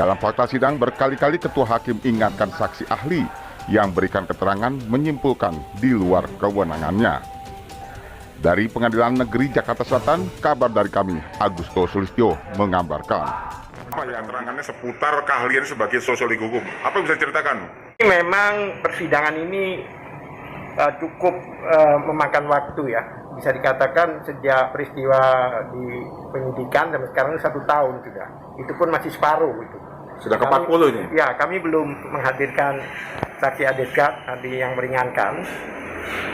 Dalam fakta sidang, berkali-kali Ketua Hakim ingatkan saksi ahli yang berikan keterangan menyimpulkan di luar kewenangannya. Dari Pengadilan Negeri Jakarta Selatan, kabar dari kami, Agusto Sulistyo, mengabarkan. Apa yang keterangannya seputar keahlian sebagai sosiologi hukum? Apa yang bisa diceritakan? Memang persidangan ini cukup memakan waktu ya. Bisa dikatakan sejak peristiwa di penyidikan sampai sekarang 1 tahun sudah. Itu pun masih separuh itu. Sudah ke 40 ini? Ya, kami belum menghadirkan saksi adegat yang meringankan.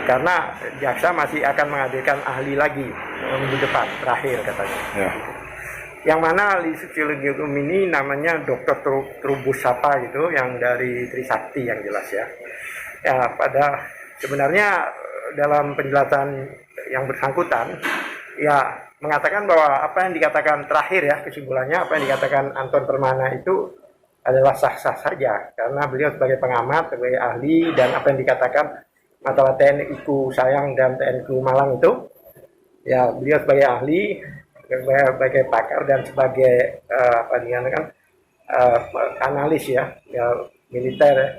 Karena jaksa masih akan menghadirkan ahli lagi minggu depan, terakhir katanya. Ya. Yang mana ahli sosiologi hukum ini namanya Dr. Trubus Sapa gitu, yang dari Trisakti yang jelas ya. Ya, pada sebenarnya dalam penjelasan yang bersangkutan, ya mengatakan bahwa apa yang dikatakan terakhir ya, kesimpulannya apa yang dikatakan Anton Permana itu adalah sah-sah saja. Karena beliau sebagai pengamat, sebagai ahli, dan apa yang dikatakan masalah TNI-ku Sayang dan TNI-ku Malang itu, ya beliau sebagai ahli, sebagai pakar dan sebagai analis ya militer ya,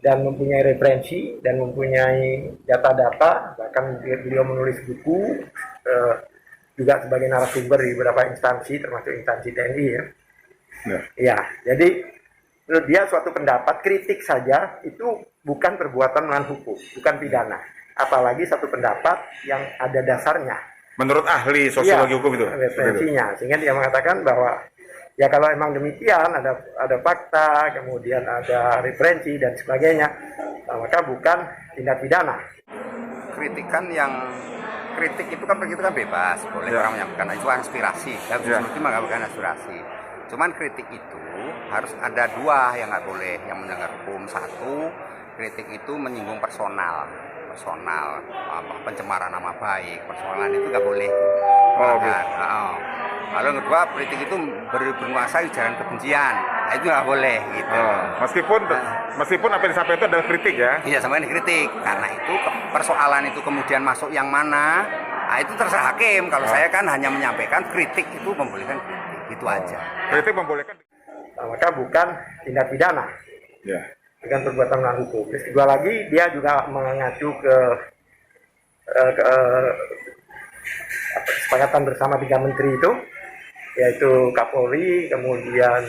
dan mempunyai referensi dan mempunyai data-data, bahkan beliau menulis buku juga sebagai narasumber di beberapa instansi termasuk instansi TNI ya. Ya, jadi menurut dia suatu pendapat kritik saja itu bukan perbuatan melawan hukum, bukan pidana, apalagi satu pendapat yang ada dasarnya. Menurut ahli sosiologi hukum itu? Referensinya, sehingga dia mengatakan bahwa ya kalau emang demikian ada fakta, kemudian ada referensi dan sebagainya, maka bukan tindak pidana. Kritik itu kan bebas, boleh orang menyampaikan, itu aspirasi, dan sosiologi mengatakan aspirasi. Cuman kritik itu harus ada dua yang nggak boleh yang melanggar hukum. Satu, kritik itu menyinggung personal, pencemaran nama baik, personalan itu nggak boleh. Lalu yang kedua, kritik itu bernuansa ujaran kebencian, nah, itu nggak boleh gitu. Meskipun apa yang disampaikan itu adalah kritik ya? Iya, sampai dikritik. Karena itu persoalan itu kemudian masuk yang mana, nah, itu terserah hakim. Kalau saya kan hanya menyampaikan kritik itu membolehkan kritik, itu aja. Kritik membolehkan. Maka bukan tindak pidana. Ya. Dengan perbuatan melawan hukum. Terus kedua lagi, dia juga mengacu ke kesepakatan bersama 3 menteri itu, yaitu Kapolri, kemudian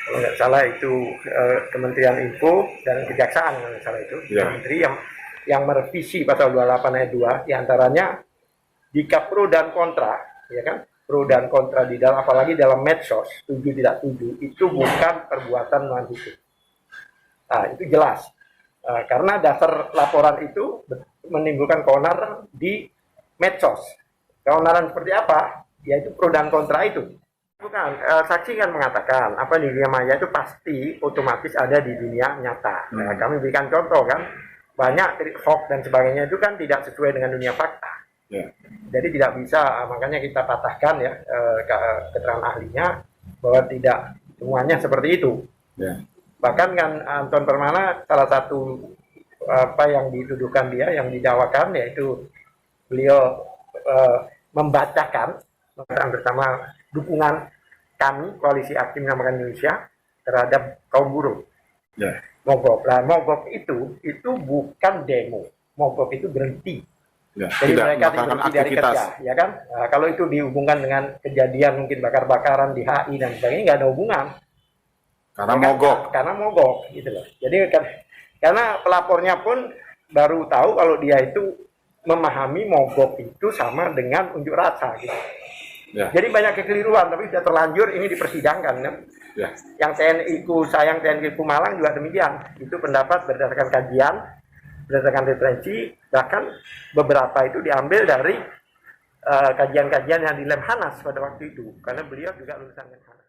kalau nggak salah itu Kementerian Info dan Kejaksaan, kalau nggak salah itu, ya. Menteri yang merevisi pasal 28 ayat 2, diantaranya jika pro dan kontra, ya kan, pro dan kontra di dalam, apalagi dalam medsos, setuju tidak setuju, itu bukan perbuatan melawan hukum. Nah, itu jelas. Karena dasar laporan itu menimbulkan keonaran di medsos. Keonaran seperti apa? Yaitu pro dan kontra itu. Bukan, saksi kan mengatakan apa di dunia maya itu pasti otomatis ada di dunia nyata. Nah, kami berikan contoh kan, banyak hoax dan sebagainya itu kan tidak sesuai dengan dunia fakta. Ya. Jadi tidak bisa, makanya kita patahkan ya keterangan ahlinya bahwa tidak semuanya seperti itu. Ya. Bahkan kan Anton Permana salah satu apa yang dituduhkan dia, yang didakwakan, yaitu beliau membacakan bersama dukungan kami Koalisi Hakim Menyelamatkan Indonesia terhadap kaum buruh. Ya. Mogok. Nah, mogok itu bukan demo. Mogok itu berhenti. Ya. Jadi Tidak mereka melakukan berhenti dari aktivitas. kerja, ya kan? Nah, kalau itu dihubungkan dengan kejadian mungkin bakar-bakaran di HI dan sebagainya, nggak ada hubungan. Karena Ya kan? mogok. Karena mogok, gitu loh. Jadi karena pelapornya pun baru tahu kalau dia itu memahami mogok itu sama dengan unjuk rasa, gitu. Ya. Jadi banyak kekeliruan, tapi sudah terlanjur ini dipersidangkan, kan? Ya. Yang TNI-ku Sayang, TNI-ku Malang juga demikian. Itu pendapat berdasarkan kajian, berdasarkan referensi, bahkan beberapa itu diambil dari kajian-kajian yang di Lemhanas pada waktu itu, karena beliau juga lulusan Lemhanas.